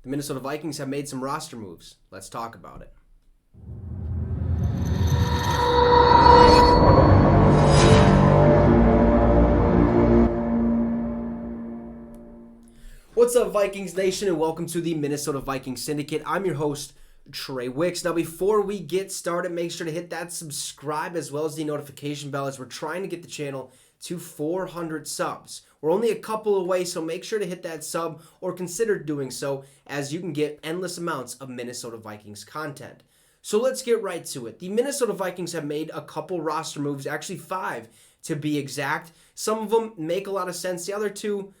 The Minnesota Vikings have made some roster moves. Let's talk about it. What's up, Vikings Nation, and welcome to the Minnesota Vikings Syndicate. I'm your host, Trey Wicks. Now, before we get started, make sure to hit that subscribe as well as the notification bell as we're trying to get the channel to 400 subs. We're only a couple away, so make sure to hit that sub or consider doing so as you can get endless amounts of Minnesota Vikings content. So let's get right to it. The Minnesota Vikings have made a couple roster moves, actually 5 to be exact. Some of them make a lot of sense. The other 2,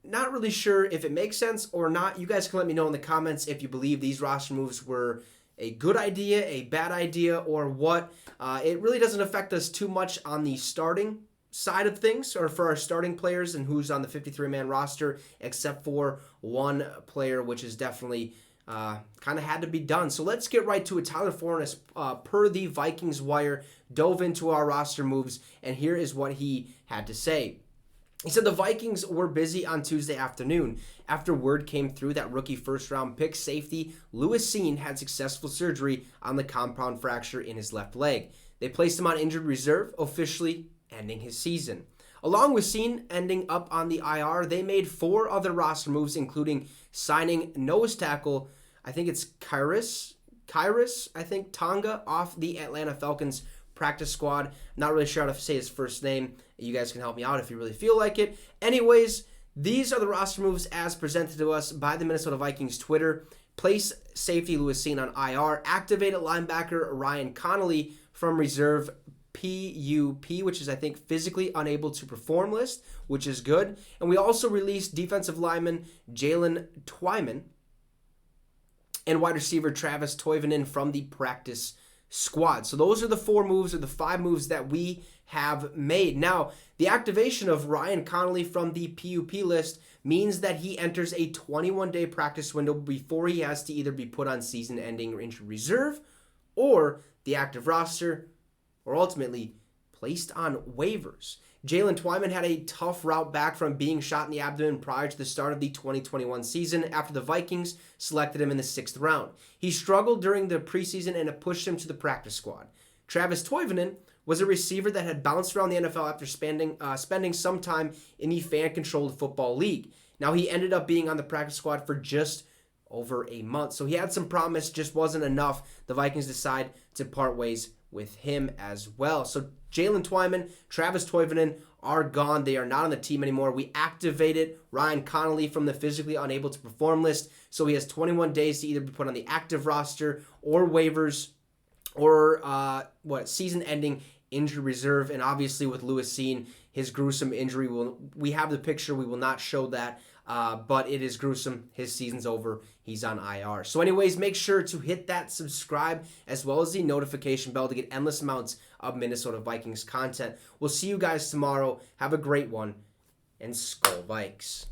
not really sure if it makes sense or not. You guys can let me know in the comments if you believe these roster moves were a good idea, a bad idea, or what. It really doesn't affect us too much on the starting side of things, or for our starting players and who's on the 53-man roster, except for one player, which is definitely kind of had to be done. So let's get right to it. Tyler Forness, per the Vikings Wire, dove into our roster moves, and here is what he had to say. He said the Vikings were busy on Tuesday afternoon after word came through that rookie first-round pick safety Lewis Cine had successful surgery on the compound fracture in his left leg. They placed him on injured reserve, officially ending his season. Along with Cine ending up on the IR, they made 4 other roster moves, including signing nose tackle, I think it's Kyrus, Tonga, off the Atlanta Falcons practice squad. Not really sure how to say his first name. You guys can help me out if you really feel like it. Anyways, these are the roster moves as presented to us by the Minnesota Vikings Twitter. Place safety Lewis Cine on IR. Activated linebacker Ryan Connolly from reserve PUP, which is, I think, physically unable to perform list, which is good. And we also released defensive lineman Jaylen Twyman and wide receiver Travis Toivonen from the practice squad. So those are the 4 moves, or the 5 moves that we have made. Now, the activation of Ryan Connolly from the PUP list means that he enters a 21-day practice window before he has to either be put on season-ending or injured reserve, or the active roster, or ultimately placed on waivers. Jaylen Twyman had a tough route back from being shot in the abdomen prior to the start of the 2021 season after the Vikings selected him in the 6th round. He struggled during the preseason and it pushed him to the practice squad. Travis Toivonen was a receiver that had bounced around the NFL after spending some time in the fan-controlled football league. Now, he ended up being on the practice squad for just over a month. So he had some promise, just wasn't enough. The Vikings decide to part ways with him as well. So Jaylen Twyman, Travis Toivonen are gone. They are not on the team anymore. We activated Ryan Connolly from the physically unable to perform list, so he has 21 days to either be put on the active roster or waivers or season-ending injury reserve. And obviously with Lewis Cine, his gruesome injury, we have the picture. We will not show that, but it is gruesome. His season's over. He's on IR. So anyways, make sure to hit that subscribe as well as the notification bell to get endless amounts of Minnesota Vikings content. We'll see you guys tomorrow. Have a great one, and Skol Vikes.